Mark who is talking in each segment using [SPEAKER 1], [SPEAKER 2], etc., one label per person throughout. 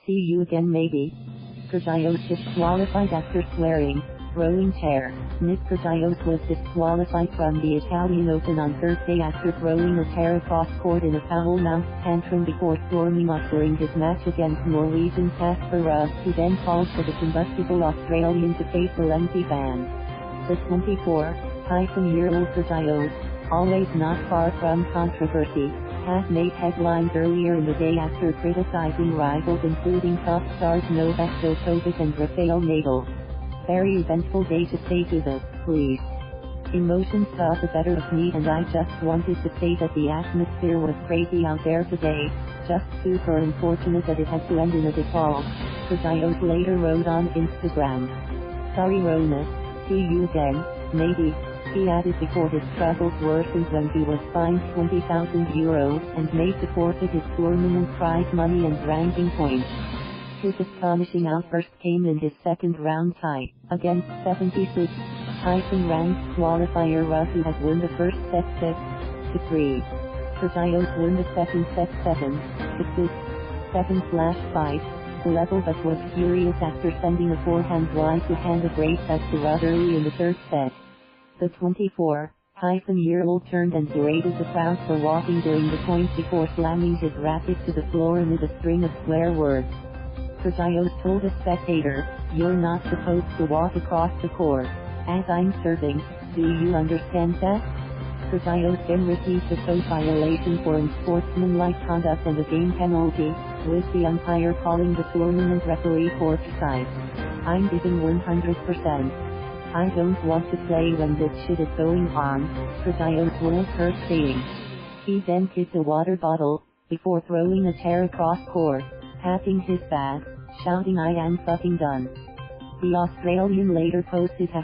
[SPEAKER 1] See you again maybe. Kyrgios disqualified after swearing. Throwing chair. Nick Kyrgios was disqualified from the Italian Open on Thursday after throwing a chair across court in a foul-mouthed tantrum before storming off during his match against Norwegian Casper Ruud, who then called for the combustible Australian to face a lengthy ban. The 24-year-old Kyrgios, always not far from controversy, has made headlines earlier in the day after criticizing rivals including top stars Novak Djokovic and Rafael Nadal. Very eventful day to say to the least. Emotions got the better of me and I just wanted to say that the atmosphere was crazy out there today, just super unfortunate that it had to end in a default. Kyrgios later wrote on Instagram. Sorry Rona, see you again, maybe. He added before his troubles worsened when he was fined €20,000 and made to forfeit his tournament prize money and ranking points. His astonishing outburst came in his second round tie, against 76-ranked qualifier Ruud, who has won the first set 6-3. Kyrgios won the second set 7-6, 7/5, level but was furious after sending a forehand wide to hand a great set to Ruud early in the third set. The 24-year-old turned and berated the crowd for walking during the point before slamming his racket to the floor amid a string of swear words. Kyrgios told a spectator, "You're not supposed to walk across the court. As I'm serving, do you understand that?" Kyrgios then received a code violation for unsportsmanlike conduct and a game penalty, with the umpire calling the tournament referee courtside. "I'm giving 100%. I don't want to play when this shit is going on," Kyrgios was heard saying. He then kicked a water bottle, before throwing a chair across court, patting his back, shouting "I am fucking done." The Australian later posted "ha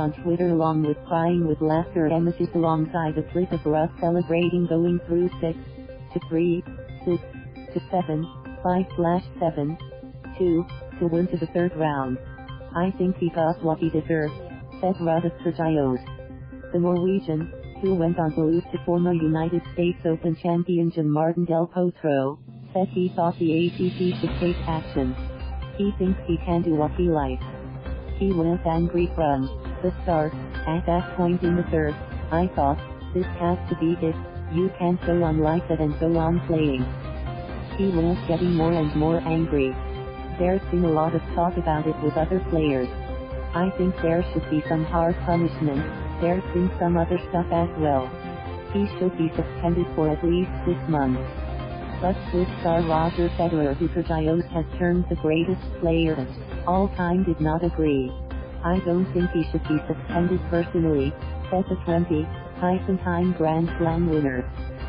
[SPEAKER 1] on Twitter along with crying with laughter images alongside a clip of Ruud celebrating going through 6-3, 6-7, 5/7-2, to win to the third round. "I think he got what he deserved," said Ruud of Kyrgios. The Norwegian, who went on to lose to former United States Open champion Martin Del Potro, said he thought the ATP should take action. He thinks he can do what he likes. He was angry from the start. "At that point in the third, I thought, this has to be it, you can't go on like that and go on playing." He was getting more and more angry. There's been a lot of talk about it with other players. I think there should be some hard punishment. There's been some other stuff as well. He should be suspended for at least 6 months. But Swiss star Roger Federer, who Kyrgios has termed the greatest player of all time, did not agree. "I don't think he should be suspended personally," said the 20-time Grand Slam winner.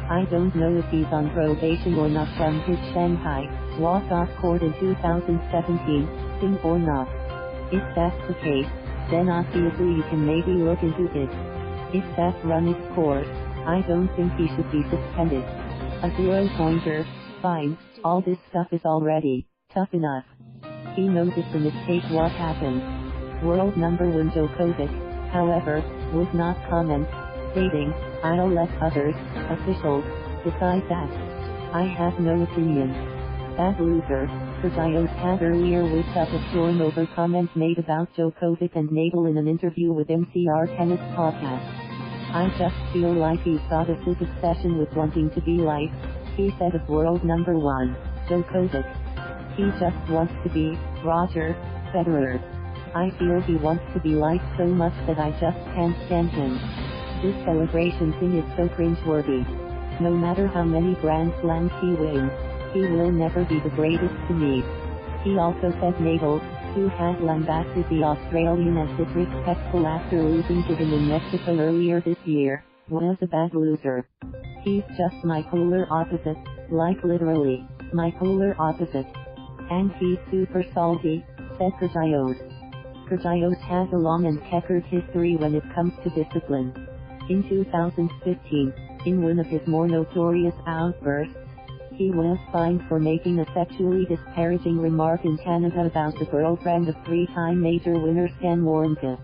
[SPEAKER 1] "I don't know if he's on probation or not from his Shanghai walk-off court in 2017, thing or not. If that's the case, then obviously you can maybe look into it. If that's run its course, I don't think he should be suspended. A 0-pointer, fine, all this stuff is already tough enough. He knows it's a mistake what happened." World number 1 Djokovic, however, would not comment, stating, "I'll let others, officials, decide that. I have no opinion." Bad loser, Kyrgios had earlier whipped up a storm over comments made about Djokovic and Nadal in an interview with NCR Tennis Podcast. "I just feel like he's got a sick obsession with wanting to be liked," he said of world number 1, Djokovic. "He just wants to be Roger Federer. I feel he wants to be liked so much that I just can't stand him. This celebration thing is so cringeworthy. No matter how many Grand Slams he wins, he will never be the greatest to me." He also said Nadal, who had lambasted the Australian as disrespectful after losing to him in Mexico earlier this year, was a bad loser. "He's just my polar opposite, like literally, my polar opposite. And he's super salty," said Kyrgios. Kyrgios has a long and checkered history when it comes to discipline. In 2015, in one of his more notorious outbursts, he was fined for making a sexually disparaging remark in Canada about the girlfriend of 3-time major winner Stan Wawrinka.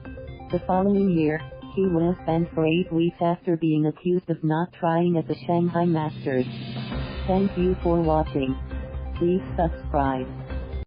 [SPEAKER 1] The following year, he was banned for 8 weeks after being accused of not trying at the Shanghai Masters. Thank you for watching. Please subscribe.